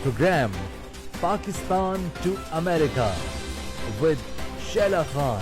program Pakistan to America with Sheila Khan.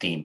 3।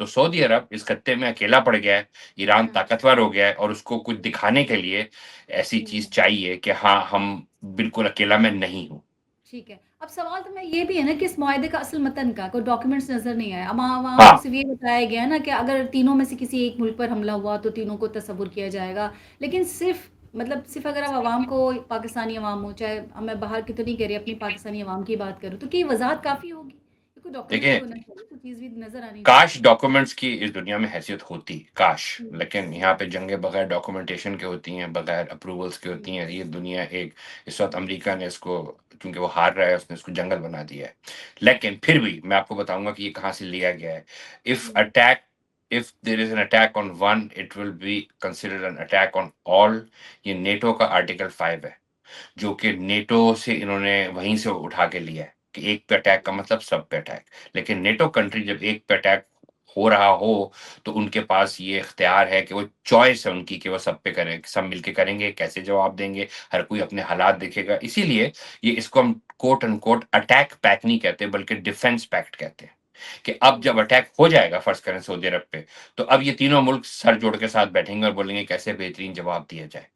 تو سعودی عرب اس خطے میں اکیلا پڑ گیا ہے، ایران ہاں طاقتور ہو گیا ہے اور اس کو کچھ دکھانے کے لیے ایسی چیز چاہیے کہ ہاں ہم بالکل اکیلا میں نہیں ہوں۔ ٹھیک ہے، اب سوال تو میں یہ بھی ہے نا کہ اس معاہدے کا اصل متن کا کوئی ڈاکیومنٹس نظر نہیں آیا، اب عوام ہاں کو صرف یہ بتایا گیا نا کہ اگر تینوں میں سے کسی ایک ملک پر حملہ ہوا تو تینوں کو تصور کیا جائے گا، لیکن صرف اگر آپ عوام کو، پاکستانی عوام ہو، چاہے میں باہر کی تو نہیں کہہ رہی، اپنی پاکستانی عوام کی بات کروں تو کیا یہ وضاحت کافی ہوگی؟ کوئی ڈاکیومنٹ دیکھیں، بھی ہونا چاہیے، کوئی چیز بھی نظر آنی کاش چاہیے۔ ڈاکومنٹس کی اس دنیا میں حیثیت ہوتی، کاش، ہوں، لیکن ہوں، یہاں پہ جنگیں بغیر ڈاکومنٹیشن کے ہوتی ہیں، بغیر اپروولس کے ہوں، ہوتی ہیں، یہ دنیا ایک اس وقت امریکہ نے اس کو، کیونکہ وہ ہار رہا ہے، اس نے اس کو جنگل بنا دیا ہے۔ لیکن پھر بھی میں آپ کو بتاؤں گا کہ یہ کہاں سے لیا گیا ہے۔ اف ہوں، attack if there is an attack on one, it will be considered an attack on all۔ یہ نیٹو کا آرٹیکل 5 ہے، جو کہ نیٹو سے انہوں نے وہیں سے اٹھا کے لیا ہے کہ ایک پہ اٹیک کا مطلب سب پہ اٹیک۔ لیکن نیٹو کنٹری جب ایک پہ اٹیک ہو رہا ہو تو ان کے پاس یہ اختیار ہے کہ وہ چوائس ہے ان کی کہ وہ سب پہ کریں، سب مل کے کریں گے، کیسے جواب دیں گے، ہر کوئی اپنے حالات دیکھے گا۔ اسی لیے یہ اس کو ہم کوٹ ان کوٹ اٹیک پیک نہیں کہتے بلکہ ڈیفense پیکٹ کہتے ہیں، کہ اب جب اٹیک ہو جائے گا فرض کریں سعودی عرب پہ، تو اب یہ تینوں ملک سر جوڑ کے ساتھ بیٹھیں گے اور بولیں گے کیسے بہترین جواب دیا جائے۔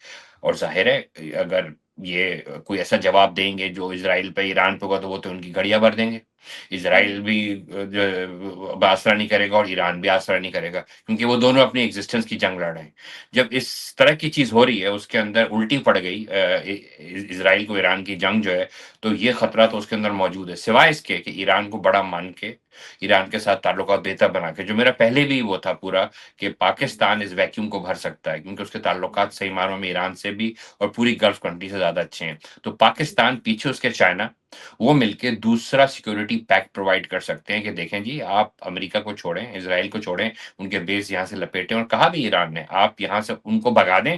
اور ظاہر ہے اگر یہ کوئی ایسا جواب دیں گے جو اسرائیل پہ ایران پہ ہوگا تو وہ تو ان کی گھڑیاں بھر دیں گے۔ اسرائیل بھی آسرا نہیں کرے گا اور ایران بھی آسرا نہیں کرے گا، کیونکہ وہ دونوں اپنی ایگزسٹنس کی جنگ لڑ رہے ہیں۔ جب اس طرح کی چیز ہو رہی ہے، اس کے اندر الٹی پڑ گئی اسرائیل کو ایران کی جنگ جو ہے، تو یہ خطرہ تو اس کے اندر موجود ہے، سوائے اس کے کہ ایران کو بڑا مان کے، ایران کے ساتھ تعلقات بہتر بنا کے، جو میرا پہلے بھی وہ تھا پورا کہ پاکستان اس ویکیوم کو بھر سکتا ہے، کیونکہ اس کے تعلقات صحیح معنوں میں ایران سے بھی اور پوری گلف کنٹری سے زیادہ اچھے ہیں۔ تو پاکستان پیچھے اس کے چائنا، وہ مل کے دوسرا سیکورٹی پیک پرووائڈ کر سکتے ہیں کہ دیکھیں جی، آپ امریکہ کو چھوڑیں، اسرائیل کو چھوڑیں، ان کے بیس یہاں سے لپیٹیں، اور کہا بھی ایران نے آپ یہاں سے ان کو بھگا دیں،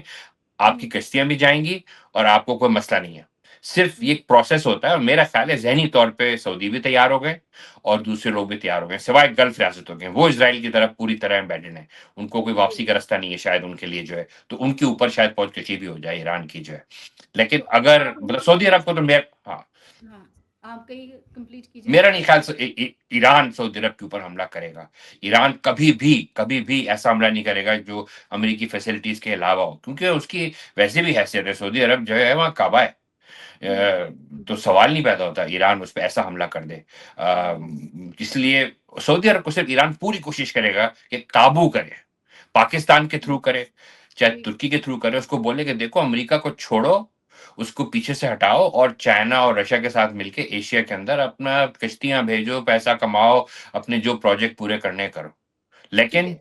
آپ کی کشتیاں بھی جائیں گی اور آپ کو کوئی مسئلہ نہیں ہے۔ صرف یہ ایک پروسیس ہوتا ہے، اور میرا خیال ہے ذہنی طور پہ سعودی بھی تیار ہو گئے اور دوسرے لوگ بھی تیار ہو گئے، سوائے گلف ریاستوں کے، وہ اسرائیل کی طرف پوری طرح امبیڈڈ ہیں، ان کو کوئی واپسی کا رستہ نہیں ہے شاید ان کے لیے جو ہے، تو ان کے اوپر شاید پہنچ کشی بھی ہو جائے ایران کی جو ہے۔ لیکن تو اگر آپ مطلب سعودی عرب کو تو ہاں، ہاں، آپ کہیں کمپلیٹ کیجئے۔ میرا نہیں خیال سے ایران سعودی عرب کے اوپر حملہ کرے گا۔ ایران کبھی بھی ایسا حملہ نہیں کرے گا جو امریکی فیسلٹیز کے علاوہ ہو، کیونکہ اس کی ویسے بھی حیثیت ہے، سعودی عرب جو ہے وہاں کعبہ ہے، تو سوال نہیں پیدا ہوتا ایران اس پہ ایسا حملہ کر دے۔ اس لیے سعودی عرب کو صرف ایران پوری کوشش کرے گا کہ قابو کرے، پاکستان کے تھرو کرے، چاہے ترکی کے تھرو کرے، اس کو بولے کہ دیکھو امریکہ کو چھوڑو، اس کو پیچھے سے ہٹاؤ، اور چائنا اور رشیا کے ساتھ مل کے ایشیا کے اندر اپنا کشتیاں بھیجو، پیسہ کماؤ، اپنے جو پروجیکٹ پورے کرنے کرو۔ ٹھیک ہے، لیکن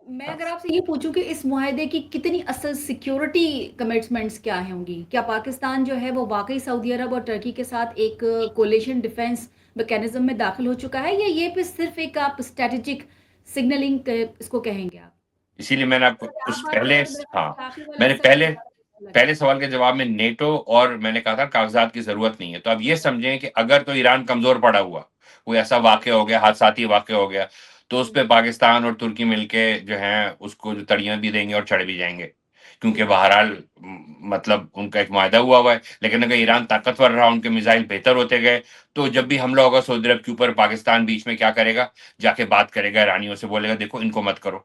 میں اگر آپ سے یہ پوچھوں کہ اس معاہدے کی کتنی اصل سیکیورٹی کمٹمنٹس کیا ہوں گی، کیا پاکستان جو ہے وہ واقعی سعودی عرب اور ترکی کے ساتھ ایک کولیشن ڈیفنس میکینزم میں داخل ہو چکا ہے، یا یہ پہ صرف ایک آپ اسٹریٹجک سگنلنگ اس کو کہیں گے آپ؟ اسی لیے میں نے آپ کو کیونکہ آپ اس بات پہلے، کر رہے ہاں، ہیں آخری والا میں نے حصہ مجھے پہلے زیادہ اچھا لگا۔ پہلے سوال کے جواب میں نیٹو اور میں نے کہا تھا کاغذات کی ضرورت نہیں ہے، تو اب یہ سمجھیں کہ اگر تو ایران کمزور پڑا ہوا، کوئی ایسا واقعہ ہو گیا، حادثاتی واقعہ ہو گیا، تو اس پہ پاکستان اور ترکی مل کے جو ہیں اس کو جو تڑیاں بھی دیں گے اور چڑھ بھی جائیں گے، کیونکہ بہرحال مطلب ان کا ایک معاہدہ ہوا ہے۔ لیکن اگر ایران طاقتور رہا، ان کے میزائل بہتر ہوتے گئے، تو جب بھی حملہ ہوگا سعودی عرب کے اوپر، پاکستان بیچ میں کیا کرے گا، جا کے بات کرے گا ایرانیوں سے، بولے گا دیکھو ان کو مت کرو،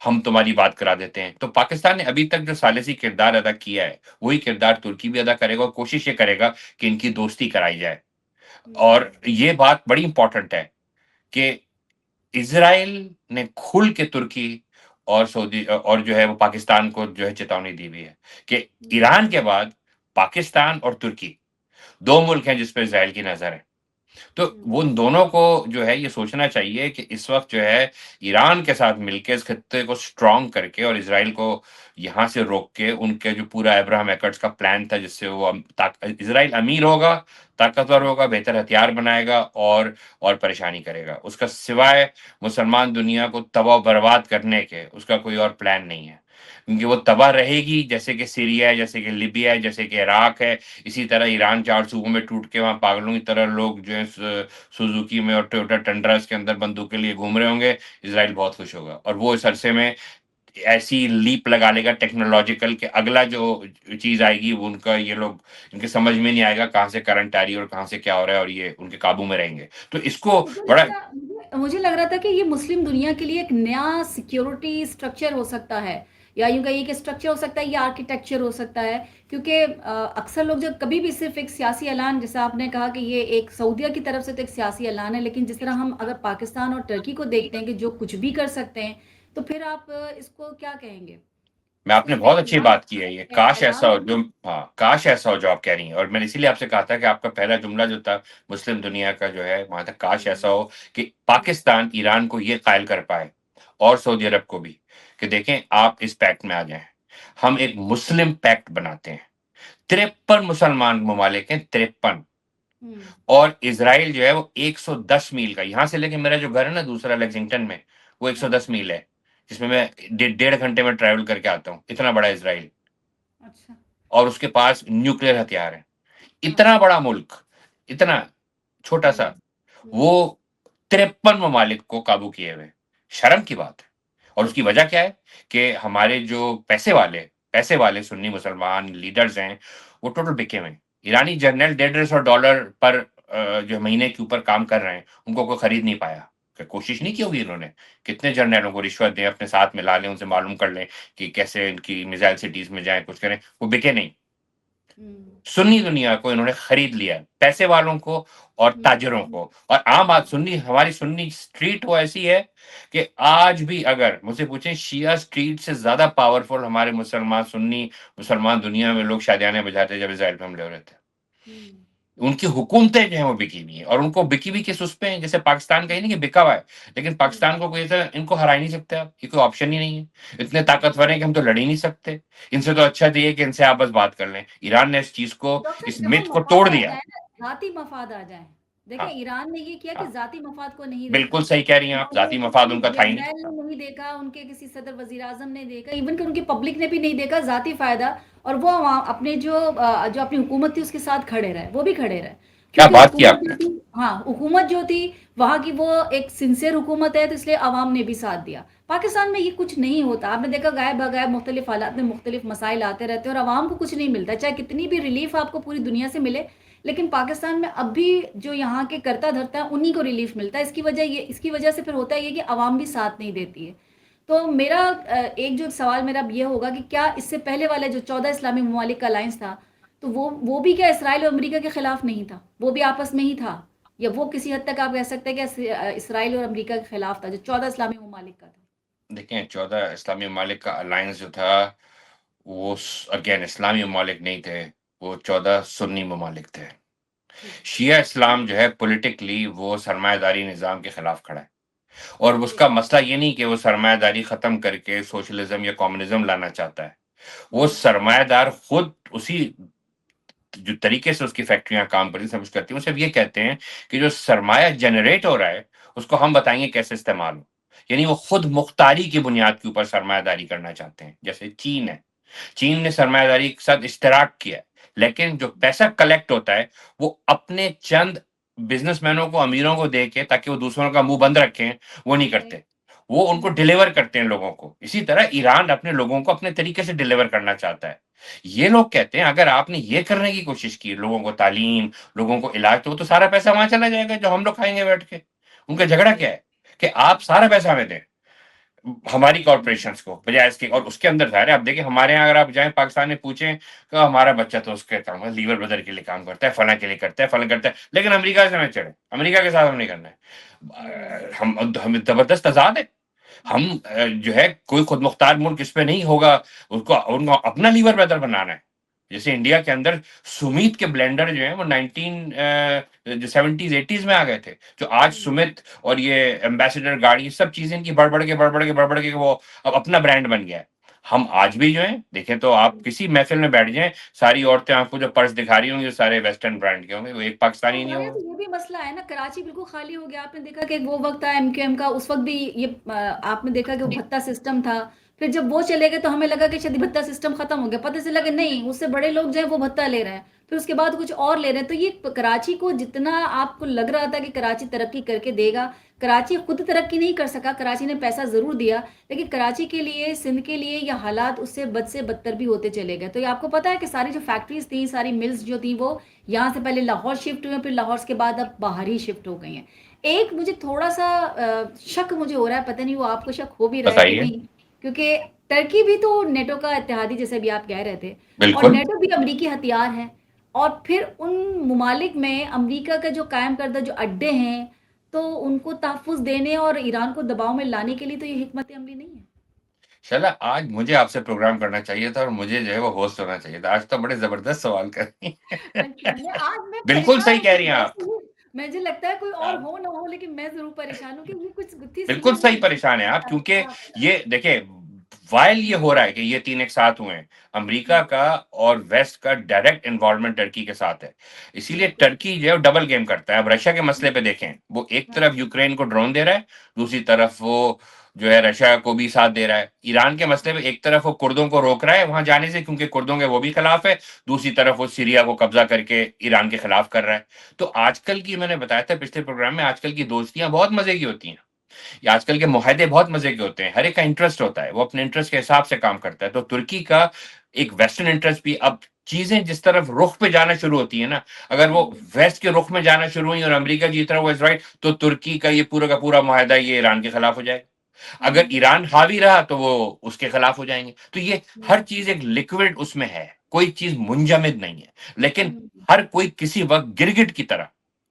ہم تمہاری بات کرا دیتے ہیں۔ تو پاکستان نے ابھی تک جو ثالثی کردار ادا کیا ہے، وہی کردار ترکی بھی ادا کرے گا، اور کوشش یہ کرے گا کہ ان کی دوستی کرائی جائے۔ اور یہ بات بڑی امپورٹنٹ ہے کہ اسرائیل نے کھل کے ترکی اور سعودی اور جو ہے وہ پاکستان کو جو ہے چیتونی دی ہوئی ہے کہ ایران کے بعد پاکستان اور ترکی دو ملک ہیں جس پہ اسرائیل کی نظر ہے۔ تو وہ ان دونوں کو جو ہے یہ سوچنا چاہیے کہ اس وقت جو ہے ایران کے ساتھ مل کے اس خطے کو سٹرونگ کر کے اور اسرائیل کو یہاں سے روک کے، ان کے جو پورا ابراہم ایکٹس کا پلان تھا جس سے وہ اسرائیل امیر ہوگا، طاقتور ہوگا، بہتر ہتھیار بنائے گا اور پریشانی کرے گا، اس کا سوائے مسلمان دنیا کو تباہ و برباد کرنے کے اس کا کوئی اور پلان نہیں ہے، کیونکہ وہ تباہ رہے گی، جیسے کہ سیریا ہے، جیسے کہ لیبیا ہے، جیسے کہ عراق ہے۔ اسی طرح ایران 4 صوبوں میں ٹوٹ کے وہاں پاگلوں کی طرح لوگ جو ہے سوزوکی میں اور ٹویوٹا ٹنڈراز کے اندر بندوق کے لیے گھوم رہے ہوں گے، اسرائیل بہت خوش ہوگا، اور وہ اس عرصے میں ایسی لیپ لگا لے گا ٹیکنالوجیکل کہ اگلا جو چیز آئے گی وہ ان کا یہ لوگ ان کے سمجھ میں نہیں آئے گا کہاں سے کرنٹ آ رہی ہے اور کہاں سے کیا ہو رہا ہے، اور یہ ان کے قابو میں رہیں گے۔ تو اس کو مجھے بڑا لگتا مجھے لگ رہا تھا کہ یہ مسلم دنیا کے لیے ایک نیا سیکیورٹی اسٹرکچر ہو سکتا ہے، یا یوں کہیے کہ اسٹرکچر ہو سکتا ہے یا آرکیٹیکچر ہو سکتا ہے، کیونکہ اکثر لوگ جب کبھی بھی صرف ایک سیاسی اعلان، جیسے آپ نے کہا کہ یہ ایک سعودیہ کی طرف سے تو ایک سیاسی اعلان ہے، لیکن جس طرح ہم اگر پاکستان اور ترکی کو دیکھتے ہیں کہ جو کچھ بھی کر سکتے ہیں، تو پھر آپ اس کو کیا کہیں گے؟ میں آپ نے صرف ایک بہت اچھی اعلان، بات کی ہے، یہ کاش ایسا اعلان ہو نہیں جو، ہاں کاش ایسا ہو جو آپ کہہ رہی ہیں، اور میں نے اسی لیے آپ سے کہا تھا کہ آپ کا پہلا جملہ جو تھا مسلم دنیا کا جو ہے وہاں تک، کاش ایسا ہو کہ پاکستان ایران کو یہ قائل کر پائے اور سعودی عرب کو بھی کہ دیکھیں آپ اس پیکٹ میں آ جائیں، ہم ایک مسلم پیکٹ بناتے ہیں، 53 مسلمان ممالک ہیں، 53، ہوں، اور اسرائیل جو ہے وہ 110 میل کا، یہاں سے لے کے میرا جو گھر ہے نا دوسرا لیکسنگٹن میں، وہ 110 میل ہے، جس میں میں 1.5 گھنٹے میں ٹریول کر کے آتا ہوں، اتنا بڑا اسرائیل، اچھا، اور اس کے پاس نیوکلیر ہتھیار ہیں، ہاں، اتنا بڑا ملک، اتنا چھوٹا ہوں، سا، ہوں، وہ 53 ممالک کو قابو کیے ہوئے، شرم کی بات ہے۔ اور اس کی وجہ کیا ہے کہ ہمارے جو پیسے والے سنی مسلمان لیڈرز ہیں وہ ٹوٹل بکے ہوئے ہیں، ایرانی جنرل $150 پر جو مہینے کے اوپر کام کر رہے ہیں، ان کو کوئی خرید نہیں پایا، کہ کوشش نہیں کی ہوگی انہوں نے، کتنے جرنیلوں کو رشوت دیں، اپنے ساتھ ملا لیں، ان سے معلوم کر لیں کہ کیسے ان کی میزائل سٹیز میں جائیں، کچھ کریں، وہ بکے نہیں، ہوں، سنی دنیا کو انہوں نے خرید لیا، پیسے والوں کو اور ہوں، تاجروں کو، اور عام سنی، ہماری سنی اسٹریٹ وہ ایسی ہے کہ آج بھی اگر مجھ سے پوچھیں شیعہ اسٹریٹ سے زیادہ پاورفل ہمارے مسلمان، سنی مسلمان دنیا میں لوگ شادیانے بجاتے جب اسرائیل پہ حملے ہو رہے تھے، ہوں، ان کی حکومتیں جو ہیں وہ بکی ہوئی ہیں، اور ان کو بکی ہوئی کس اس پہ ہیں، جیسے پاکستان کا ہی نہیں کہ بکا ہوا ہے، لیکن ہوں۔ پاکستان کو کوئی ایسا، ان کو ہرا ہی نہیں سکتے آپ، یہ کوئی آپشن ہی نہیں ہے، اتنے طاقتور ہیں کہ ہم تو لڑ ہی نہیں سکتے، ان سے تو اچھا دیے کہ ان سے آپ بس بات کر لیں، ایران نے اس چیز کو، ڈاکٹر اس صاحب جب وہ مت کو توڑ مفاد آ دیا۔ جائیں نا، ذاتی مفاد آ جائیں، دیکھیں ہاں، ایران نے یہ کیا کہ ہاں، ذاتی مفاد کو نہیں دیکھا، بالکل صحیح کہہ رہی ہیں نہ آپ، وہ ذاتی مفاد کسی ان کا تھا ہی نہیں۔ جرنیل ہاں، نے نہیں دیکھا، ان کے کسی صدر وزیر اعظم نے دیکھا، ایون کہ ان کی پبلک نے بھی نہیں دیکھا، ذاتی فائدہ، اور وہ اپنے جو اپنی حکومت تھی اس کے ساتھ کھڑے رہے، وہ بھی کھڑے رہے، کیا کیونکہ بات کی حکومت آپ جو نے! تھی، ہاں حکومت جو تھی وہاں کی وہ ایک سنسیئر حکومت ہے، تو اس لیے عوام نے بھی ساتھ دیا۔ پاکستان میں یہ کچھ نہیں ہوتا، آپ نے دیکھا غائب بغائب مختلف حالات میں مختلف مسائل آتے رہتے ہیں اور عوام کو کچھ نہیں ملتا، چاہے کتنی بھی ریلیف آپ کو پوری دنیا سے ملے، لیکن پاکستان میں اب بھی جو یہاں کے کرتا دھرتا ہے انہی کو ریلیف ملتا ہے، اس کی وجہ سے پھر ہوتا ہے یہ کہ عوام بھی ساتھ نہیں دیتی ہے۔ تو میرا ایک جو سوال میرا یہ ہوگا کہ کیا اس سے پہلے والا جو 14 اسلامی ممالک کا الائنس تھا، تو وہ بھی کیا اسرائیل اور امریکہ کے خلاف نہیں تھا، وہ بھی آپس میں ہی تھا، یا وہ کسی حد تک آپ کہہ سکتے ہیں کہ اسرائیل اور امریکہ کے خلاف تھا جو 14 اسلامی ممالک کا تھا؟ دیکھیں 14 اسلامی ممالک کا الائنس جو تھا وہ اگین اسلامی ممالک نہیں تھے، وہ 14 سنی ممالک تھے۔ ٹھیک ہے، شیعہ اسلام جو ہے پولیٹیکلی وہ سرمایہ داری نظام کے خلاف کھڑا ہے، اور اس ٹھیک، کا مسئلہ یہ نہیں کہ وہ سرمایہ داری ختم کر کے سوشلزم یا کمیونزم لانا چاہتا ہے، وہ ہوں، سرمایہ دار خود اسی جو طریقے سے اس کی فیکٹریاں کام کرتی سب کچھ کرتی ہیں، وہ صرف یہ کہتے ہیں کہ جو سرمایہ جنریٹ ہو رہا ہے اس کو ہم بتائیں گے کیسے استعمال ہو، یعنی وہ خود مختاری کی بنیاد کے اوپر سرمایہ داری کرنا چاہتے ہیں، جیسے چین ہے، چین نے سرمایہ داری کے ساتھ اشتراک کیا ہے، لیکن جو پیسہ کلیکٹ ہوتا ہے وہ اپنے چند بزنس مینوں کو، امیروں کو دے کے، تاکہ وہ دوسروں کا منہ بند رکھیں، وہ نہیں صحیح، کرتے، وہ ان کو ہوں، ڈیلیور کرتے ہیں لوگوں کو۔ اسی طرح ایران اپنے لوگوں کو اپنے طریقے سے ڈیلیور کرنا چاہتا ہے۔ یہ لوگ کہتے ہیں اگر آپ نے یہ کرنے کی کوشش کی، لوگوں کو تعلیم، لوگوں کو علاج، تو وہ تو سارا پیسہ وہاں چلا جائے گا جو ہم لوگ کھائیں گے بیٹھ کے۔ ان کا جھگڑا صحیح، کیا ہے کہ آپ سارا پیسہ ہمیں دیں، ہماری کارپوریشنز کو، بجائے اس کے، اور اس کے اندر ظاہر ہے آپ دیکھیں ہمارے یہاں اگر آپ جائیں پاکستان میں پوچھیں کہ ہمارا بچہ تو اس کے کام لیور بدر کے لیے کام کرتا ہے، فلاں کے لیے کرتا ہے، فلاں کرتا ہے، لیکن امریکہ سے ہمیں چڑھے، امریکہ کے ساتھ ہم نہیں کرنا ہوں، ہے، ہم زبردست آزاد ہے، ہم جو ہے کوئی خود مختار ملک اس پہ نہیں ہوگا، ان کو اپنا لیور بدر بنانا ہے۔ جیسے انڈیا کے اندر سمیت کے بلینڈر جو ہیں وہ 70s 80s میں آ گئے تھے، جو آج ہوں، سمیت اور یہ ایمبیسڈر گاڑی سب چیزیں ان کی بڑھ بڑھ کے وہ اب اپنا برانڈ بن گیا ہے۔ ہم آج بھی جو ہیں دیکھیں تو آپ کسی محفل میں بیٹھ جائیں، ساری عورتیں آپ کو جو پرس دکھا رہی ہوں گی سارے ویسٹرن برانڈ کے ہوں گے، وہ ایک تو پاکستانی نہیں ہمارے یہاں ہوگا۔ تو یہ بھی مسئلہ ہے نا، کراچی بالکل خالی ہو گیا، آپ نے دیکھا کہ وہ وقت تھا ایم کیو ایم کا، اس وقت بھی یہ آپ نے دیکھا کہ وہ بھتہ سسٹم تھا، پھر جب وہ چلے گئے تو ہمیں لگا کہ شادی بھتہ سسٹم ختم ہو گیا، پتہ چلا کہ نہیں، اس سے بڑے لوگ جو ہیں وہ بھتہ لے رہے ہیں، پھر اس کے بعد کچھ اور لے رہے ہیں. تو یہ کراچی کو جتنا آپ کو لگ رہا تھا کہ کراچی ترقی کر کے دے گا، کراچی خود ترقی نہیں کر سکا. کراچی نے پیسہ ضرور دیا، لیکن کراچی کے لیے، سندھ کے لیے یہ حالات اس سے بدتر بھی ہوتے چلے گئے. تو یہ آپ کو پتا ہے کہ ساری جو فیکٹریز تھیں، ساری ملز جو تھیں، وہ یہاں سے پہلے لاہور شفٹ ہوئے، پھر لاہور کے بعد اب باہر ہی شفٹ ہو گئی ہیں. ایک مجھے تھوڑا سا شک مجھے ہو رہا ہے، پتہ نہیں وہ آپ کو شک ہو بھی رہا ہے کہ بتائیے. نہیں، کیونکہ ترکی بھی تو نیٹو کا اتحادی جیسے بھی آپ کہہ رہے تھے، اور بالکل. نیٹو بھی امریکی ہتھیار ہے. اور پھر ان ممالک میں امریکہ کا جو قائم کردہ جو اڈے ہیں، تو ان کو تحفظ دینے اور ایران کو دباؤ میں لانے کے لیے تو یہ حکمت عملی نہیں ہے. چلا آج مجھے آپ سے پروگرام کرنا چاہیے تھا اور مجھے جو ہے وہ ہوسٹ ہونا چاہیے تھا. آج تو بڑے زبردست سوال کر رہی ہیں. اچھا، آج میں بالکل پریشان صحیح ہوں کہہ کہ رہی ہیں آپ. ویسے ہی مجھے لگتا ہے کوئی اور ہو نہ ہو، لیکن میں ضرور پریشان ہوں کہ یہ کچھ گتھی سیدھی بالکل صحیح مجھے پریشان ہیں آپ، کیونکہ کہاں پتا. یہ دیکھیں وائل یہ ہو رہا ہے کہ یہ تین ایک ساتھ ہوئے ہیں. امریکہ کا اور ویسٹ کا ڈائریکٹ انوالومنٹ ٹرکی کے ساتھ ہے. اسی لیے بالکل. ٹرکی جو ہے ڈبل گیم کرتا ہے. اب رشیا کے مسئلے پہ دیکھیں، وہ ایک ہاں. طرف یوکرین کو ڈرون دے رہا ہے، دوسری طرف وہ جو ہے رشیا کو بھی ساتھ دے رہا ہے. ایران کے مسئلے پہ ایک طرف وہ کردوں کو روک رہا ہے وہاں جانے سے کیونکہ کردوں کے وہ بھی خلاف ہے، دوسری طرف وہ سیریا کو قبضہ کر کے ایران کے خلاف کر رہا ہے. تو آج کل کی، میں نے بتایا تھا پچھلے پروگرام میں، آج کل کی دوستیاں بہت مزے کی ہوتی ہیں. یہ آج کل کے معاہدے بہت مزے کے ہوتے ہیں. ہر ایک کا انٹرسٹ ہوتا ہے، وہ اپنے انٹرسٹ کے حساب سے کام کرتا ہے. تو ترکی کا ایک ویسٹرن انٹرسٹ بھی، اب چیزیں جس طرف رخ پہ جانا شروع ہوتی ہیں نا، اگر وہ ویسٹ کے رخ میں جانا شروع ہوئی اور امریکہ کی طرف وہ اسرائیل، تو ترکی کا یہ پورا کا پورا معاہدہ یہ ایران کے خلاف ہو جائے گا. اگر ایران حاوی رہا تو وہ اس کے خلاف ہو جائیں گے. تو یہ ہر چیز ایک لکوڈ اس میں ہے، کوئی چیز منجمد نہیں ہے، لیکن ہر کوئی کسی وقت گرگٹ کی طرح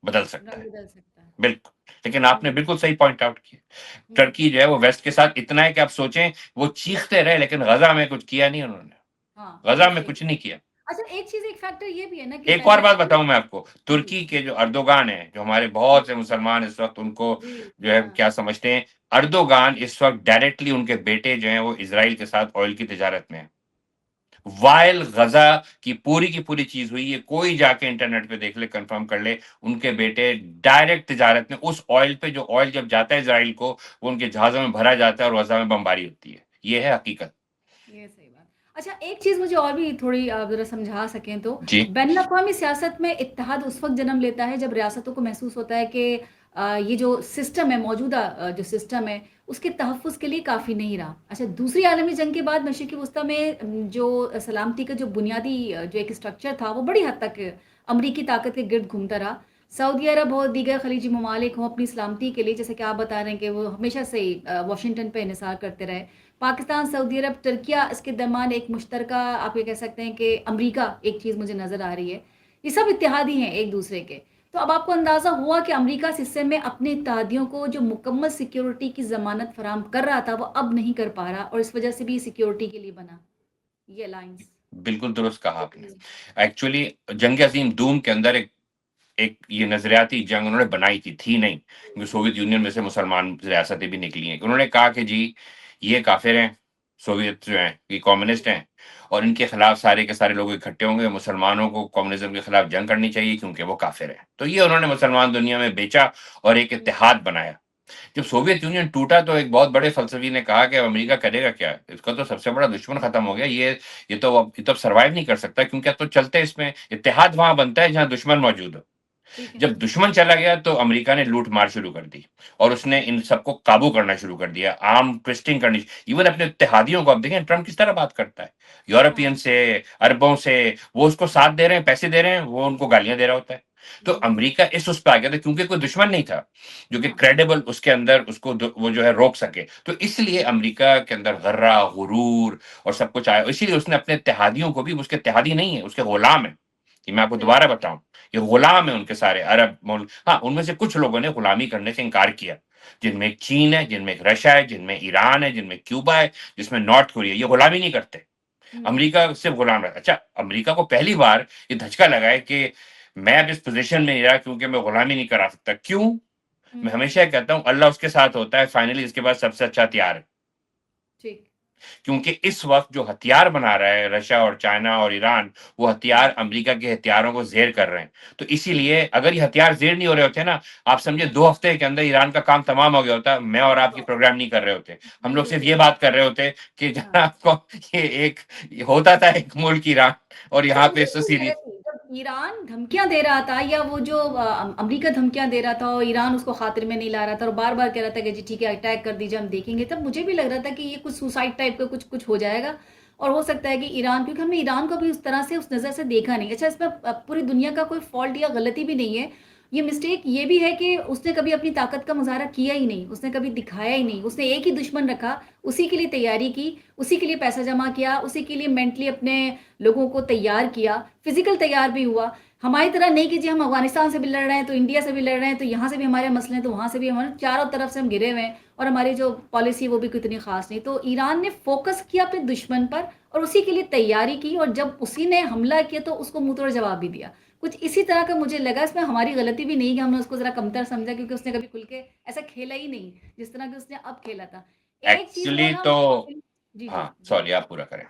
بدل سکتا رنگ ہے. بدل سکتا ہے. بالکل. لیکن آپ نے بالکل صحیح پوائنٹ آؤٹ کیا. ٹرکی جو ہے وہ ویسٹ کے ساتھ اتنا ہے کہ آپ سوچیں وہ چیختے رہے لیکن غزہ میں کچھ کیا نہیں انہوں نے. ہاں، غزہ بالکل میں صحیح. کچھ نہیں کیا. اچھا، ایک چیز، ایک فیکٹر یہ بھی ہے نا کہ ایک اور پہلے بات بتاؤں میں آپ کو، جی ترکی کے جو اردوغان ہیں، جو ہمارے بہت سے مسلمان اس وقت ان کو جی جو ہے ہاں کیا سمجھتے ہیں، اردوغان اس وقت ڈائریکٹلی ان کے بیٹے جو ہیں وہ اسرائیل کے ساتھ آئل کی تجارت میں ہیں. وائل غزہ کی پوری چیز ہوئی ہے، کوئی جا کے انٹرنیٹ پہ دیکھ لے، کنفرم کر لے. ان کے بیٹے ڈائریکٹ تجارت میں اس آئل پہ، جو آئل جب جاتا ہے اسرائیل کو، وہ ان کے جہازوں میں بھرا جاتا ہے اور غزہ میں بمباری ہوتی ہے. یہ ہے حقیقت. یہ صحیح بات. اچھا، ایک چیز مجھے اور بھی تھوڑی آپ ذرا سمجھا سکیں تو، جی. بین الاقوامی سیاست میں اتحاد اس وقت جنم لیتا ہے جب ریاستوں کو محسوس ہوتا ہے کہ یہ جو سسٹم ہے، موجودہ جو سسٹم ہے، اس کے تحفظ کے لیے کافی نہیں رہا. اچھا، دوسری عالمی جنگ کے بعد مشرقی وسطیٰ میں جو سلامتی کا جو بنیادی جو ایک اسٹرکچر تھا، وہ بڑی حد تک امریکی طاقت کے گرد گھومتا رہا. سعودی عرب اور دیگر خلیجی ممالک ہوں اپنی سلامتی کے لیے، جیسے کہ آپ بتا رہے ہیں کہ وہ ہمیشہ سے ہی واشنگٹن پہ انحصار کرتے رہے. پاکستان، سعودی عرب، ترکیہ، اس کے درمیان ایک مشترکہ، آپ یہ کہہ سکتے ہیں کہ امریکہ، ایک چیز مجھے نظر آ رہی ہے. یہ سب اتحادی ہیں ایک دوسرے کے. تو اب آپ کو اندازہ ہوا کہ امریکہ اس حصے میں اپنے اتحادیوں کو جو مکمل سیکیورٹی کی ضمانت فراہم کر رہا تھا، وہ اب نہیں کر پا رہا، اور اس وجہ سے بھی سیکیورٹی کے لیے بنا یہ الائنس. بالکل درست کہا آپ نے. ایکچولی جنگ عظیم دوم کے اندر ایک یہ نظریاتی جنگ انہوں نے بنائی تھی نہیں، کیونکہ سوویت یونین میں سے مسلمان ریاستیں بھی نکلی ہیں. انہوں نے کہا کہ جی یہ کافر ہیں، سوویت جو ہیں یہ کمیونسٹ ہیں، اور ان کے خلاف سارے کے سارے لوگ اکٹھے ہوں گے. مسلمانوں کو کمیونزم کے خلاف جنگ کرنی چاہیے کیونکہ وہ کافر ہیں. تو یہ انہوں نے مسلمان دنیا میں بیچا اور ایک اتحاد بنایا. جب سوویت یونین ٹوٹا تو ایک بہت بڑے فلسفی نے کہا کہ امریکہ کرے گا کیا، اس کا تو سب سے بڑا دشمن ختم ہو گیا، یہ تو سروائیو نہیں کر سکتا، کیونکہ اب تو چلتے اس میں اتحاد وہاں بنتا ہے جہاں دشمن موجود ہو. ٹھیک ہے. جب دشمن چلا گیا تو امریکہ نے لوٹ مار شروع کر دی اور اس نے ان سب کو قابو کرنا شروع کر دیا، عام ٹوسٹنگ کرنی. ایون اپنے اتحادیوں کو اب دیکھیں ٹرمپ کس طرح بات کرتا ہے یورپین سے، عربوں سے، وہ اس کو ساتھ دے رہے ہیں، پیسے دے رہے ہیں، وہ ان کو گالیاں دے رہا ہوتا ہے. تو امریکہ اس پہ آ گیا تھا کیونکہ کوئی دشمن نہیں تھا جو کہ کریڈیبل اس کے اندر اس کو وہ جو ہے روک سکے. تو اس لیے امریکہ کے اندر غرہ، غرور اور سب کچھ آیا. اسی لیے اس نے اپنے اتحادیوں کو بھی، اس کے اتحادی نہیں ہے، اس کے غلام ہیں. کہ میں آپ کو دوبارہ بتاؤں، یہ غلام ہیں ان کے سارے عرب ملک. ہاں، ان میں سے کچھ لوگوں نے غلامی کرنے سے انکار کیا، جن میں ایک چین ہے، جن میں ایک رشیا ہے، جن میں ایران ہے، جن میں کیوبا ہے، جس میں نارتھ کوریا. یہ غلامی نہیں کرتے. امریکہ صرف غلام رہتا. اچھا، امریکہ کو پہلی بار یہ دھچکا لگا ہے کہ میں اب اس پوزیشن میں نہیں رہا کیونکہ میں غلامی نہیں کرا سکتا. کیوں؟ میں ہمیشہ کہتا ہوں اللہ اس کے ساتھ ہوتا ہے، فائنلی اس کے بعد سب سے اچھا ہتھیار ہے. ٹھیک. کیونکہ اس وقت جو ہتھیار بنا رہا ہے رشیا اور چائنا اور ایران، وہ ہتھیار امریکہ کے ہتھیاروں کو زیر کر رہے ہیں. تو اسی لیے اگر یہ ہتھیار زیر نہیں ہو رہے ہوتے نا، آپ سمجھے 2 ہفتے کے اندر ایران کا کام تمام ہو گیا ہوتا. میں اور آپ کی پروگرام نہیں کر رہے ہوتے، ہم لوگ بالکل صرف صحیح یہ بات کر رہے ہوتے کہ جناب کو یہ ہوتا تھا ایک ملک ایران، اور اچھا یہاں مجھے پہ ایک چیز سیریز. حیرت تھی، جب ایران دھمکیاں دے رہا تھا یا وہ جو امریکہ دھمکیاں دے رہا تھا اور ایران اس کو خاطر میں نہیں لا رہا تھا اور بار بار کہہ رہا تھا کہ جی ٹھیک ہے اٹیک کر دیجیے ہم دیکھیں گے، تب مجھے بھی لگ رہا تھا کہ یہ کچھ سوسائڈ ٹائپ کا کچھ ہو جائے گا اور ہو سکتا ہے کہ ایران، کیونکہ ہم نے ایران کو بھی اس طرح سے اس نظر سے دیکھا نہیں. اچھا اس میں پوری دنیا کا کوئی فالٹ یا غلطی بھی نہیں ہے، یہ مسٹیک یہ بھی ہے کہ اس نے کبھی اپنی طاقت کا مظاہرہ کیا ہی نہیں، اس نے کبھی دکھایا ہی نہیں، اس نے ایک ہی دشمن رکھا، اسی کے لیے تیاری کی، اسی کے لیے پیسہ جمع کیا، اسی کے لیے مینٹلی اپنے لوگوں کو تیار کیا، فزیکل تیار بھی ہوا. ہماری طرح نہیں کہ جی ہم افغانستان سے بھی لڑ رہے ہیں تو انڈیا سے بھی لڑ رہے ہیں تو یہاں سے بھی ہمارے مسئلے ہیں تو وہاں سے بھی ہمارے چاروں طرف سے ہم گرے ہوئے ہیں اور ہماری جو پالیسی وہ بھی کتنی خاص نہیں. تو ایران نے فوکس کیا اپنے دشمن پر اور اسی کے لیے تیاری کی، اور جب اسی نے حملہ کیا تو اس کو منہ توڑ جواب بھی دیا. کچھ اسی طرح کا مجھے لگا، اس میں ہماری غلطی بھی نہیں کہ ہم نے اس کو ذرا کمتر سمجھا، کیونکہ اس نے کبھی کھل کے ایسا کھیلا ہی نہیں جس طرح کہ اس نے اب کھیلا تھا. ایک چیز اور ایکچولی ہم تو جی جی ہاں جی سوری، آپ پورا کریں.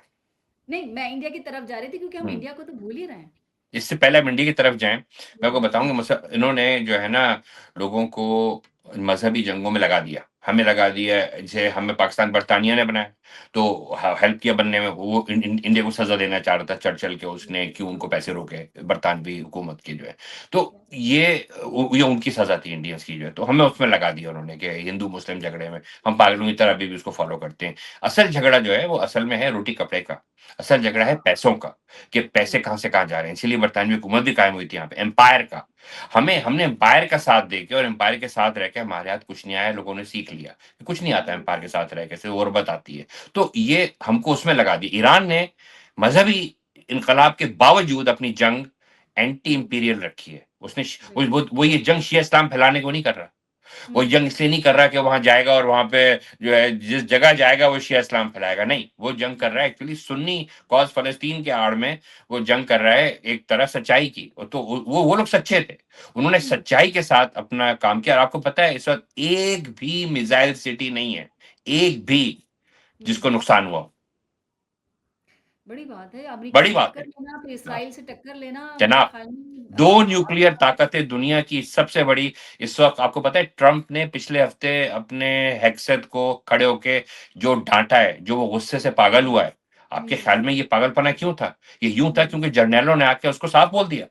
نہیں میں انڈیا کی طرف جا رہی تھی کیونکہ ہم ہوں. انڈیا کو تو بھول ہی رہے ہیں. اس سے پہلے منڈی کی طرف جائیں، میں آپ کو بتاؤں جی گا انہوں نے جو ہے نا لوگوں کو مذہبی جنگوں میں لگا دیا، ہمیں لگا دیا. جسے ہمیں پاکستان برطانیہ نے بنایا تو ہیلپ کیا بننے میں، وہ انڈیا کو سزا دینا چاہ رہا تھا چرچل کے، اس نے کیوں ان کو پیسے روکے برطانوی حکومت کی جو ہے. تو یہ ان کی سزا تھی انڈینس کی جو ہے، تو ہمیں اس میں لگا دیا انہوں نے کہ ہندو مسلم جھگڑے میں ہم پاگلوں کی طرح ابھی بھی اس کو فالو کرتے ہیں. اصل جھگڑا جو ہے وہ اصل میں ہے روٹی کپڑے کا، اصل جھگڑا ہے پیسوں کا، کہ پیسے کہاں سے کہاں جا رہے ہیں. اسی لیے برطانوی حکومت بھی قائم ہوئی تھی یہاں پہ، امپائر کا. ہم نے امپائر کا ساتھ دے کے اور امپائر کے ساتھ رہ کے ہمارے ہاتھ کچھ نہیں آیا، لوگوں نے سیکھ لیا کہ کچھ نہیں آتا امپائر کے ساتھ رہ کے، صرف غربت آتی ہے. تو یہ ہم کو اس میں لگا دی. ایران نے مذہبی انقلاب کے باوجود اپنی جنگ اینٹی امپیریل رکھی ہے. اس نے وہ یہ جنگ شیعہ اسلام پھیلانے کو نہیں کر رہا. وہ جنگ اس لیے نہیں کر رہا کہ وہاں جائے گا اور وہاں پہ جو ہے جس جگہ جائے گا وہ شیعہ اسلام پھیلائے گا. نہیں، وہ جنگ کر رہا ہے ایکچولی سنی کاز فلسطین کے آڑ میں. وہ جنگ کر رہا ہے ایک طرح سچائی کی. تو وہ لوگ سچے تھے، انہوں نے سچائی کے ساتھ اپنا کام کیا. اور آپ کو پتا ہے اس وقت ایک بھی میزائل سٹی نہیں ہے، ایک بھی، جس کو نقصان ہوا. بڑی بات ہے، امریکہ بڑی سے بات ٹکر ہے لینا تو اسرائیل سے ٹکر لینا میرے جناب. خیال میں 2 نیوکلیئر طاقتیں دنیا کی سب سے بڑی اس وقت. آپ کو پتا ہے ٹرمپ نے پچھلے ہفتے اپنے ہیکسٹ کو کھڑے ہو کے جو ڈانٹا ہے، جو وہ غصے سے پاگل ہوا ہے. آپ کے خیال میں یہ پاگل پنا کیوں تھا؟ یہ یوں تھا کیونکہ جرنیلوں نے آ کے اس کو صاف بول دیا.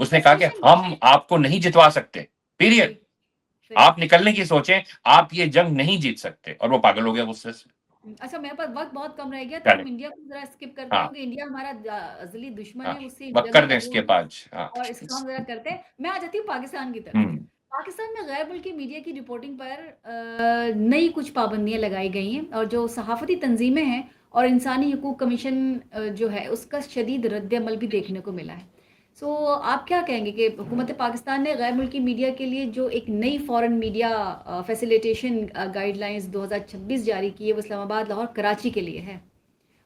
اس نے کہا کہ فرسٹریشن. ہم آپ کو نہیں جتوا سکتے، پیریڈ. صحیح صحیح. آپ نکلنے کی سوچیں، آپ یہ جنگ نہیں جیت سکتے. اور وہ پاگل ہو گیا غصے سے. اچھا میرے پاس وقت بہت کم رہ گیا تو چلے، ہم انڈیا کو ذرا اسکپ کرتے ہیں ہاں کیونکہ انڈیا ہمارا ازلی دشمن ہاں، ہے، اس سے وقت جنگ کر کا دیں اس کے جو پاس. ہاں. اور اس کو ہم ذرا کرتے ہیں. میں آ جاتی ہوں پاکستان کی طرف. ہوں. پاکستان میں غیر ملکی میڈیا کی رپورٹنگ پر نئی کچھ پابندیاں لگائی گئی ہیں اور جو صحافتی تنظیمیں ہیں اور انسانی حقوق کمیشن جو ہے اس کا شدید رد عمل بھی دیکھنے کو ملا ہے. سو آپ کیا کہیں گے کہ حکومت پاکستان نے غیر ملکی میڈیا کے لیے جو ایک نئی فورن میڈیا فیسیلیٹیشن گائیڈ لائنز 2026 جاری کی ہے، وہ اسلام آباد، لاہور، کراچی کے لیے ہے.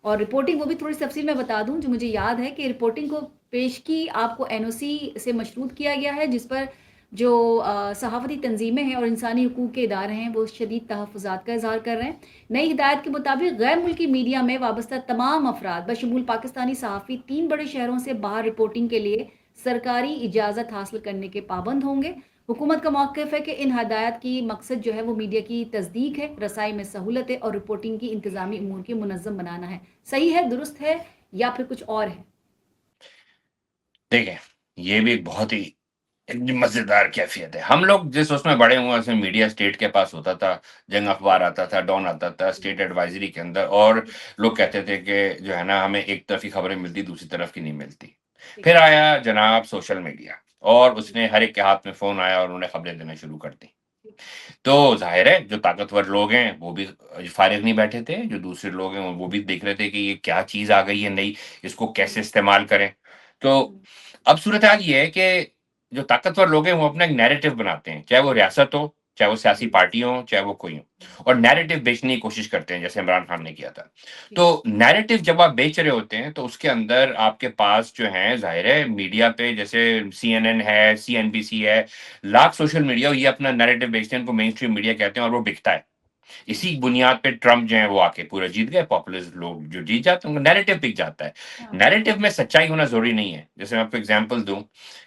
اور رپورٹنگ وہ بھی تھوڑی سی تفصیل میں بتا دوں جو مجھے یاد ہے کہ رپورٹنگ کو پیش کی آپ کو این او سی سے مشروط کیا گیا ہے، جس پر جو صحافتی تنظیمیں ہیں اور انسانی حقوق کے ادارے ہیں وہ شدید تحفظات کا اظہار کر رہے ہیں. نئی ہدایت کے مطابق غیر ملکی میڈیا میں وابستہ تمام افراد بشمول پاکستانی صحافی 3 بڑے شہروں سے باہر رپورٹنگ کے لیے سرکاری اجازت حاصل کرنے کے پابند ہوں گے. حکومت کا موقف ہے کہ ان ہدایات کی مقصد جو ہے وہ میڈیا کی تصدیق ہے، رسائی میں سہولت ہے اور رپورٹنگ کی انتظامی امور کی منظم بنانا ہے. صحیح ہے، درست ہے یا پھر کچھ اور ہے؟ دیکھیں، یہ بھی ایک بہت ہی مزیدار کیفیت ہے. ہم لوگ جس اس میں بڑے ہوئے، اس میں میڈیا اسٹیٹ کے پاس ہوتا تھا، جنگ اخبار آتا تھا، ڈان آتا تھا اسٹیٹ ایڈوائزری کے اندر، اور لوگ کہتے تھے کہ جو ہے نا ہمیں ایک طرفی خبریں ملتی، دوسری طرف کی نہیں ملتی. پھر آیا جناب سوشل میڈیا، اور اس نے ہر ایک کے ہاتھ میں فون آیا اور انہوں نے خبریں دینا شروع کر دی. تو ظاہر ہے جو طاقتور لوگ ہیں وہ بھی فارغ نہیں بیٹھے تھے، جو دوسرے لوگ ہیں وہ بھی دیکھ رہے تھے کہ یہ کیا چیز آ گئی ہے نئی، اس کو کیسے استعمال کریں. تو اب صورتحال یہ ہے کہ جو طاقتور لوگ ہیں وہ اپنا ایک نیریٹو بناتے ہیں، چاہے وہ ریاست ہو، چاہے وہ سیاسی پارٹی ہوں، چاہے وہ کوئی ہوں، اور نیریٹو بیچنے کی کوشش کرتے ہیں جیسے عمران خان نے کیا تھا. تو نیریٹو جب آپ بیچ رہے ہوتے ہیں تو اس کے اندر آپ کے پاس جو ہیں ظاہر ہے میڈیا پہ جیسے CNN ہے، CNBC ہے، لاکھ سوشل میڈیا یہ اپنا نیریٹو بیچتے ہیں، ان کو مین اسٹریم میڈیا کہتے ہیں، اور وہ بکتا ہے. اسی بنیاد پہ ٹرمپ جو ہے وہ آ کے پورا جیت گئے. پاپولر لوگ جو جیت جاتے ہیں ان کا نیریٹو بک جاتا ہے. ہاں نیریٹو میں سچائی ہونا ضروری نہیں ہے. جیسے میں آپ کو اگزامپل دوں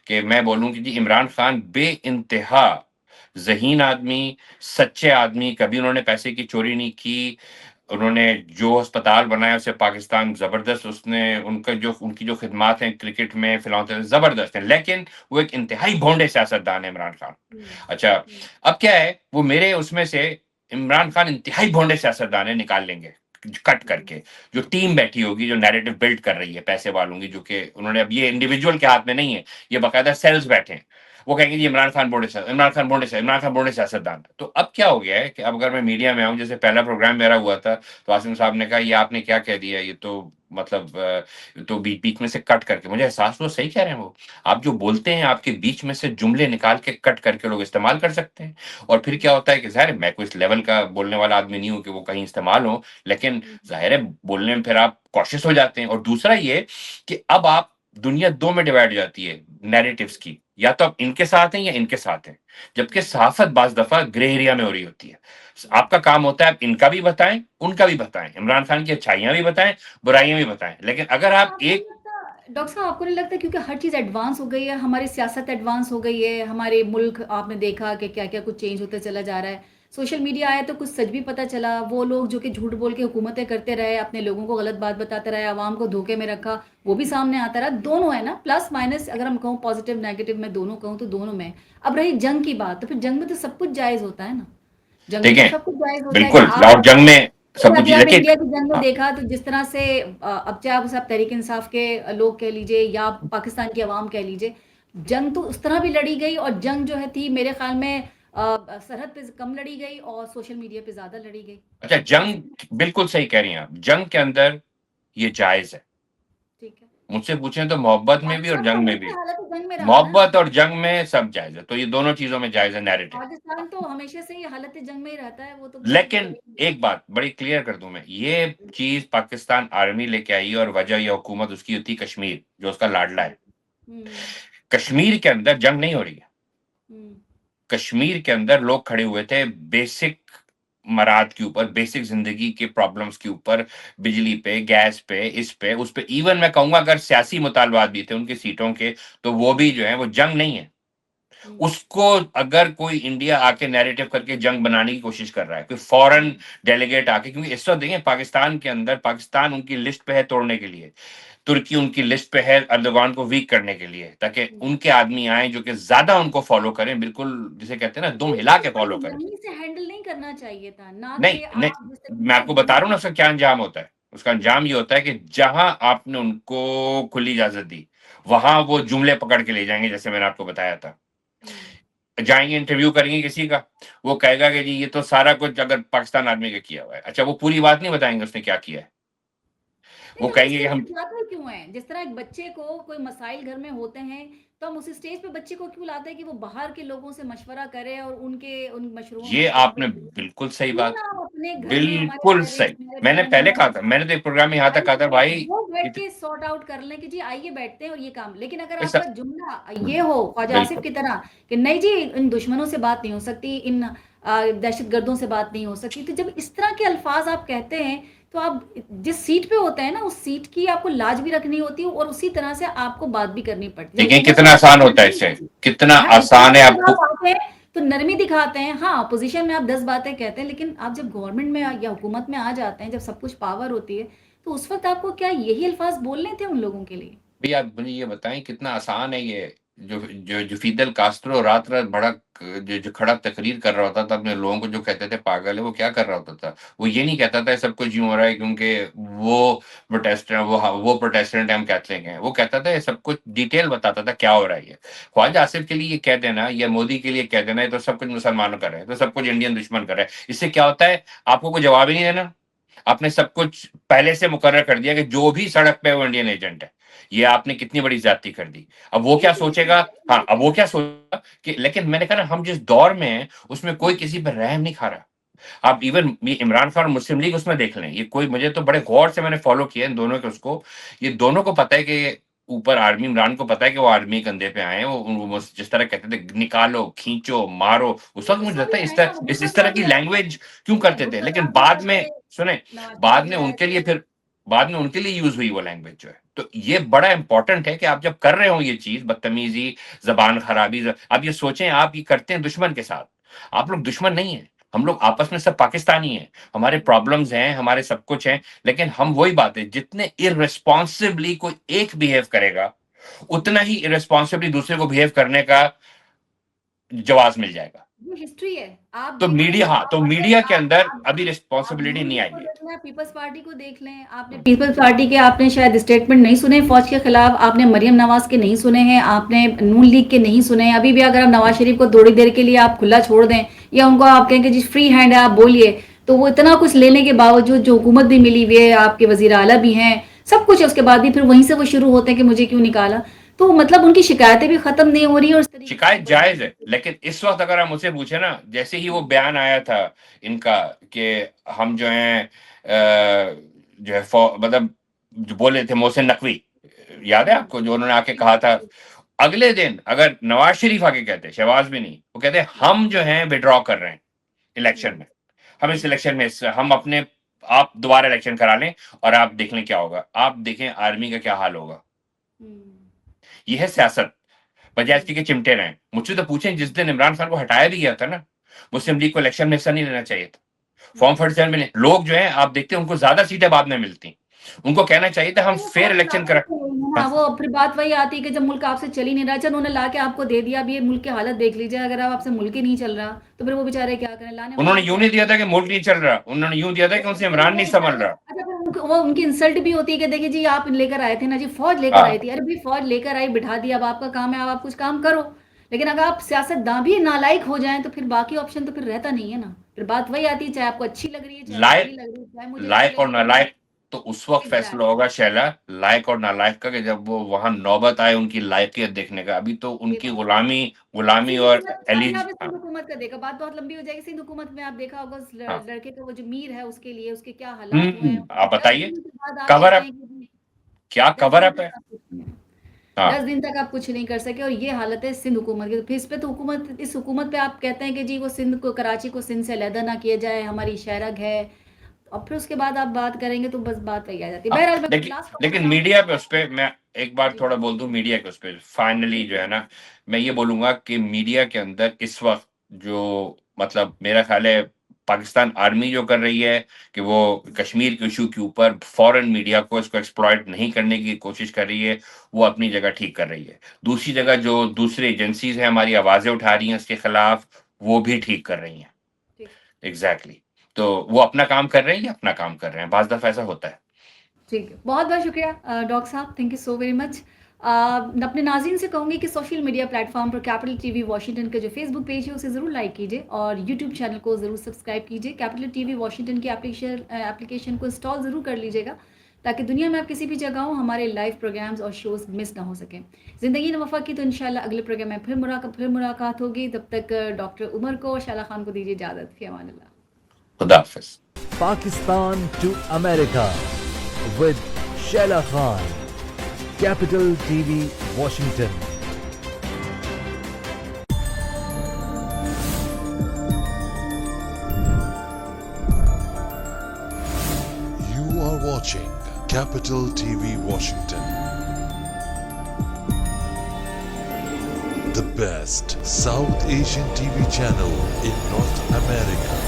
کہ میں بولوں کہ جی عمران خان بے انتہا ذہین آدمی، سچے آدمی، کبھی انہوں نے پیسے کی چوری نہیں کی. انہوں نے جو اسپتال بنایا اسے پاکستان زبردست، اس نے ان کی جو خدمات ہیں کرکٹ میں فلان زبردست ہیں، لیکن وہ ایک انتہائی بھونڈے سیاستدان ہے عمران خان. اچھا اب کیا ہے، وہ میرے اس میں سے عمران خان انتہائی بھونڈے سیاستدان ہے نکال لیں گے کٹ کر کے. جو ٹیم بیٹھی ہوگی جو نیریٹو بلڈ کر رہی ہے پیسے والوں کی، جو کہ انہوں نے اب یہ انڈیویجول کے ہاتھ میں نہیں ہے، یہ باقاعدہ سیلز بیٹھے ہیں. وہ کہیں گے جی عمران خان بوڑھے عمران خان بوڑھے سیاستدان. تو اب کیا ہو گیا ہے کہ اب اگر میں میڈیا میں آؤں، جیسے پہلا پروگرام میرا ہوا تھا تو عاصم صاحب نے کہا یہ آپ نے کیا کہہ دیا، یہ تو مطلب تو بیچ میں سے کٹ کر کے، مجھے احساس وہ صحیح کہہ رہے ہیں. وہ آپ جو بولتے ہیں آپ کے بیچ میں سے جملے نکال کے کٹ کر کے لوگ استعمال کر سکتے ہیں. اور پھر کیا ہوتا ہے کہ ظاہر ہے میں کوئی اس لیول کا بولنے والا آدمی نہیں ہوں کہ وہ کہیں استعمال ہو، لیکن ظاہر ہے بولنے میں پھر آپ کوشش ہو جاتے ہیں. اور دوسرا یہ کہ اب آپ دنیا دو میں ڈیوائڈ ہو جاتی ہے نیریٹوز کی، یا تو آپ ان کے ساتھ ہیں یا ان کے ساتھ ہیں. جبکہ صحافت بعض دفعہ گرے ایریا میں ہو رہی ہوتی ہے. آپ کا کام ہوتا ہے آپ ان کا بھی بتائیں ان کا بھی بتائیں، عمران خان کی اچھائیاں بھی بتائیں برائیاں بھی بتائیں. لیکن اگر آپ ایک ڈاکٹر صاحب آپ کو نہیں لگتا کیونکہ ہر چیز ایڈوانس ہو گئی ہے، ہماری سیاست ایڈوانس ہو گئی ہے، ہمارے ملک آپ نے دیکھا کہ کیا کیا کچھ چینج ہوتا چلا جا رہا ہے. سوشل میڈیا آیا تو کچھ سچ بھی پتہ چلا. وہ لوگ جو کہ جھوٹ بول کے حکومتیں کرتے رہے، اپنے لوگوں کو غلط بات بتاتے رہے، عوام کو دھوکے میں رکھا، وہ بھی سامنے آتا رہا. دونوں ہے نا، پلس مائنس. اگر ہم کہوں پازیٹیو نیگیٹو میں دونوں کہوں تو دونوں میں. اب رہی جنگ کی بات، تو پھر جنگ میں تو سب کچھ جائز ہوتا ہے نا. جنگ میں تو دیکھیں سب کچھ جائز ہوتا ہے کہ بالکل آپ اور جنگ میں سب کچھ ابھی آپ دیکھیں. انڈیا کی جنگ میں ہاں دیکھا تو جس طرح سے اب چاہے آپ صاحب تحریک انصاف کے لوگ کہہ لیجئے یا پاکستان کی عوام کہہ لیجئے، جنگ تو اس طرح بھی لڑی گئی. اور جنگ جو ہے تھی میرے خیال میں سرحد پہ کم لڑی گئی اور سوشل میڈیا پہ زیادہ لڑی گئی. اچھا جنگ بالکل صحیح کہہ رہی ہیں آپ. جنگ کے اندر یہ جائز ہے. ٹھیک ہے. مجھ سے پوچھیں تو محبت میں بھی اور پاکستان تو جنگ میں ہمیشہ بھی. حالت جنگ میں رہا نا. محبت اور جنگ میں سب جائز ہے. تو یہ دونوں چیزوں میں جائز ہے نیریٹو. پاکستان تو ہمیشہ سے ہی حالت جنگ میں ہی رہتا ہے، وہ تو لیکن ایک بات بڑی کلیئر کر دوں میں، یہ چیز پاکستان آرمی لے کے آئی اور وجہ یہ حکومت اس کی ہوتی کشمیر جو اس کا لاڈلا ہے. کشمیر کے اندر جنگ نہیں ہو رہی ہے. کشمیر کے اندر لوگ کھڑے ہوئے تھے بیسک مراد کے اوپر، بیسک زندگی کے پرابلمز کے اوپر، بجلی پہ، گیس پہ، اس پہ اس پہ. ایون میں کہوں گا اگر سیاسی مطالبات بھی تھے ان کی سیٹوں کے تو وہ بھی جو ہیں وہ جنگ نہیں ہے. اس کو اگر کوئی انڈیا آ کے نیریٹو کر کے جنگ بنانے کی کوشش کر رہا ہے، کوئی فورن ڈیلیگیٹ آ کے، کیونکہ اس وقت دیکھیں پاکستان کے اندر پاکستان ان کی لسٹ پہ ہے توڑنے کے لیے، ترکی ان کی لسٹ پہ ہے اردوغان کو ویک کرنے کے لیے، تاکہ ان کے آدمی آئیں جو کہ زیادہ ان کو فالو کریں، بالکل جسے کہتے ہیں نا دم ہلا کے فالو کریں. جنگی سے ہینڈل نہیں کرنا چاہیے تھا نہ نہیں کہ نہیں، آپ جس میں آپ کو بتا رہا ہوں نا اس کا کیا انجام ہوتا ہے. اس کا انجام یہ ہوتا ہے کہ جہاں آپ نے ان کو کھلی اجازت دی وہاں وہ جملے پکڑ کے لے جائیں گے. جیسے میں نے آپ کو بتایا تھا، جائیں گے انٹرویو کریں گے کسی کا، وہ کہے گا کہ جی یہ تو سارا کچھ اگر پاکستان آدمی کا کیا ہوا ہے. اچھا وہ پوری بات نہیں بتائیں گے اس نے کیا کیا ہے. وہ کہیں گے کہ ہم کیوں ہیں جس طرح ایک بچے کو کوئی مسائل گھر میں ہوتے ہیں تو ہم اس اسٹیج پہ بچے کو کیوں لاتے ہیں کہ وہ باہر کے لوگوں سے مشورہ کرے اور ان یہ مشوروں آپ نے بالکل صحیح کیوں بات، نہ ہم اپنے گھر میں ہمارے بالکل صحیح. پیرنٹس ہمارے میں نے بہن پہلے کہا تھا، میں نے بھائی تو ایک پروگرام میں یہاں تک کہا تھا بھائی وہ بیٹھ کے سارٹ آؤٹ کر لیں کہ جی آئیے بیٹھتے ہیں اور یہ کام. لیکن اگر آپ ایسا کا جملہ یہ ہو خواجہ آصف بالکل کی طرح کہ نہیں جی ان دشمنوں سے بات نہیں ہو سکتی، ان دہشت گردوں سے بات نہیں ہو سکتی، تو جب اس طرح کے الفاظ آپ کہتے ہیں تو آپ جس سیٹ پہ ہوتے ہیں نا اس سیٹ کی آپ کو لاج بھی رکھنی ہوتی ہے اور اسی طرح سے آپ کو بات بھی کرنی پڑتی ہے. دیکھیں حکومت کتنا آسان ہوتا ہے اس سے، کتنا آسان ہے. آپ کو آتے ہیں تو نرمی دکھاتے ہیں. ہاں اپوزیشن میں آپ 10 باتیں کہتے ہیں، لیکن آپ جب گورنمنٹ میں یا حکومت میں آ جاتے ہیں، جب سب کچھ پاور ہوتی ہے تو اس وقت آپ کو کیا یہی الفاظ بولنے تھے ان لوگوں کے لیے؟ بھئی آپ مجھے یہ بتائیں کتنا آسان ہے یہ. جو فیدل کاسٹرو رات رات بڑا جو کھڑا تقریر کر رہا ہوتا تھا اپنے لوگوں کو جو کہتے تھے پاگل ہے، وہ کیا کر رہا ہوتا تھا؟ وہ یہ نہیں کہتا تھا سب کچھ یوں ہو رہا ہے کیونکہ وہ پروٹیسٹنٹ ہم کیتھولک ہیں. وہ کہتا تھا یہ سب کچھ ڈیٹیل بتاتا تھا کیا ہو رہا ہے. خواجہ آصف کے لیے یہ کہہ دینا یا مودی کے لیے کہہ دینا یہ تو سب کچھ مسلمانوں کر رہے ہیں، تو سب کچھ انڈین دشمن کر رہے ہیں. اس سے کیا ہوتا ہے؟ آپ کو کوئی جواب ہی نہیں دینا. آپ نے سب کچھ پہلے سے مقرر کر دیا کہ جو بھی سڑک پہ وہ انڈین ایجنٹ ہے. یہ آپ نے کتنی بڑی زیادتی کر دی. اب وہ کیا سوچے گا؟ ہاں اب وہ کیا سوچے گا کہ لیکن میں نے کہا نا ہم جس دور میں ہیں اس میں کوئی کسی پہ رحم نہیں کھا رہا. آپ ایون عمران خان اور مسلم لیگ اس میں دیکھ لیں، یہ کوئی مجھے تو بڑے غور سے میں نے فالو کیا ان دونوں کے، اس کو یہ دونوں کو پتہ ہے کہ اوپر آرمی، عمران کو پتا ہے کہ وہ آرمی کندھے پہ آئے ہیں، وہ جس طرح کہتے تھے نکالو کھینچو مارو، اس وقت مجھے لگتا ہے اس طرح کی لینگویج کیوں کرتے تھے، لیکن بعد میں سنیں بعد میں ان کے لیے پھر بعد میں ان کے لیے یوز ہوئی وہ لینگویج جو ہے. تو یہ بڑا امپورٹنٹ ہے کہ آپ جب کر رہے ہو یہ چیز بدتمیزی، زبان خرابی، اب یہ سوچیں آپ یہ کرتے ہیں دشمن کے ساتھ، آپ لوگ دشمن نہیں ہیں، ہم لوگ آپس میں سب پاکستانی ہیں، ہمارے پرابلمز ہیں، ہمارے سب کچھ ہیں، لیکن ہم وہی بات ہے جتنے ارریسپانسبلی کوئی ایک بیہیو کرے گا اتنا ہی ارریسپانسبلی دوسرے کو بیہیو کرنے کا جواز مل جائے گا. یہ ہسٹری ہے. آپ تو دیکھیں میڈیا، ہاں تو میڈیا کے اندر ابھی آپ رسپانسبلٹی نون نہیں لیگ آئی کو ہے. دیکھ لیں، پیپلز پارٹی کو دیکھ لیں. آپ نے پیپلز پارٹی کے آپ نے شاید اسٹیٹمنٹ نہیں سنے فوج کے خلاف، آپ نے مریم نواز کے نہیں سنے ہیں، آپ نے نون لیگ کے نہیں سنے ہیں. ابھی بھی اگر آپ نواز شریف کو تھوڑی دیر کے لیے آپ کھلا چھوڑ دیں یا ان کو آپ کہیں کہ جی فری ہینڈ ہے آپ بولیے، تو وہ اتنا کچھ لینے کے باوجود جو حکومت بھی ملی ہوئی ہے، آپ کے وزیر اعلیٰ بھی ہیں، سب کچھ ہے، اس کے بعد بھی پھر وہیں سے وہ شروع ہوتے ہیں کہ مجھے کیوں نکالا. تو مطلب ان کی شکایتیں بھی ختم نہیں ہو رہی ہیں، اور اس طریقے سے شکایت جائز ہے، لیکن اس وقت اگر ہم اسے پوچھیں نا، جیسے ہی وہ بیان آیا تھا ان کا کہ ہم جو ہیں جو ہے مطلب جو بولے تھے محسن نقوی، یاد ہے آپ کو جو انہوں نے آ کے کہا تھا، اگلے دن اگر نواز شریف آ کے کہتے، شہباز بھی نہیں، وہ کہتے ہم جو ہیں وڈرا کر رہے ہیں الیکشن میں، ہم اس الیکشن میں ہم اپنے آپ دوبارہ الیکشن کرا لیں اور آپ دیکھ لیں کیا ہوگا. آپ دیکھیں آرمی کا کیا حال ہوگا. یہ ہے سیاست، بجائے اس کے چمٹے رہیں. مجھ سے تو پوچھیں جس دن عمران خان کو ہٹایا بھی گیا تھا نا، مسلم لیگ کو الیکشن میں حصہ نہیں لینا چاہیے تھا، فارم 47 میں لوگ جو ہیں آپ دیکھتے ہیں ان کو زیادہ سیٹیں بعد میں ملتی، ان کو کہنا چاہیے تھا ہم فیئر الیکشن کرا. وہ پھر بات وہی آتی ہے کہ جب ملک آپ سے چل ہی نہیں رہا، اچھا انہوں نے لا کے آپ کو دے دیا، اب یہ ملک کی حالت دیکھ لیجیے، اگر آپ سے ملک ہی نہیں چل رہا تو پھر وہ بیچارے کیا کریں، لانے انہوں نے یوں نہیں دیا تھا کہ ملک نہیں چل رہا، انہوں نے یوں دیا تھا کہ ان سے عمران نہیں سنبھل رہا. وہ ان کی انسلٹ بھی ہوتی ہے کہ دیکھیں جی آپ لے کر آئے تھے نا جی، فوج لے کر ہاں آئی تھی، ارے بھائی فوج لے کر آئی بٹھا دیا، اب آپ کا کام ہے، اب آپ کچھ کام کرو. لیکن اگر آپ سیاست داں بھی نالائق ہو جائیں تو پھر باقی آپشن تو پھر رہتا نہیں ہے نا. پھر بات وہی آتی ہے، چاہے آپ کو اچھی لگ رہی ہے، چاہے لائق بری لگ رہی ہے، چاہے مجھے اچھی لائق اور لگی ہے. نالائق تو اس وقت فیصلہ ہوگا شیلا، لائق اور نالائق کا، کہ جب وہ وہاں نوبت آئے ان کی لائقیت دیکھنے کا. ابھی تو ان کی غلامی اور سندھ حکومت کا دیکھا، بات بہت لمبی ہو جائے گی. سندھ حکومت میں آپ دیکھا ہوگا اس لڑکے کا وہ جو میر ہے اس کے لیے اس کے کیا حالات ہوئے ہیں. آپ بتائیے 10 دن کے بعد آپ کور کہتے اپ، ہیں کہ کیا 10 کور دن اپ ہے. تک آپ کچھ نہیں، ہاں 10 دن تک آپ کچھ نہیں کر سکے، اور یہ حالت ہے سندھ حکومت کی. پھر اس پہ تو اس حکومت پہ آپ کہتے ہیں کہ جی وہ سندھ کو، کراچی کو سندھ سے علیحدہ نہ کیا جائے، ہماری شہرگ ہے، اور پھر اس کے بعد آپ بات کریں گے تو بس بات وہی آ جاتی ہے. بہرحال میں لاسٹ لیکن میڈیا پہ اس پہ میں ایک بار تھوڑا بول دوں، میڈیا کے اس پہ فائنلی جو ہے نا، میں یہ بولوں گا کہ میڈیا کے اندر اس وقت جو مطلب میرا خیال ہے پاکستان آرمی جو کر رہی ہے کہ وہ کشمیر کے ایشو کے اوپر فورن میڈیا کو اس کو ایکسپلائٹ نہیں کرنے کی کوشش کر رہی ہے، وہ اپنی جگہ ٹھیک کر رہی ہے. دوسری جگہ جو دوسری ایجنسیز ہیں ہماری آوازیں اٹھا رہی ہیں اس کے خلاف، وہ بھی ٹھیک کر رہی ہیں. ایگزیکٹلی. تو وہ اپنا کام کر رہے ہیں یا اپنا کام کر رہے ہیں، بعض دفعہ ایسا ہوتا ہے. ٹھیک ہے، بہت بہت شکریہ ڈاکٹر صاحب، thank you so very much. اپنے ناظرین سے کہوں گی کہ سوشل میڈیا پلیٹ فارم پر کیپٹل ٹی وی واشنگٹن کا جو فیس بک پیج ہے اسے ضرور لائک کیجیے، اور یوٹیوب چینل کو ضرور سبسکرائب کیجیے. کیپٹل ٹی وی واشنگٹن کی اپلیکیشن کو انسٹال ضرور کر لیجیے گا تاکہ دنیا میں آپ کسی بھی جگہ ہوں ہمارے لائیو پروگرامز اور شوز مس نہ ہو سکیں. زندگی نے وفا کی تو انشاءاللہ اگلے پروگرام میں پھر ملاقات ہوگی. تب تک ڈاکٹر عمر کو اور شیلا خان کو دیجیے اجازت. فی امان اللہ. خدا حافظ. Pakistan to America with Sheila Khan, Capital TV, Washington. You are watching Capital TV Washington. The best South Asian TV channel in North America.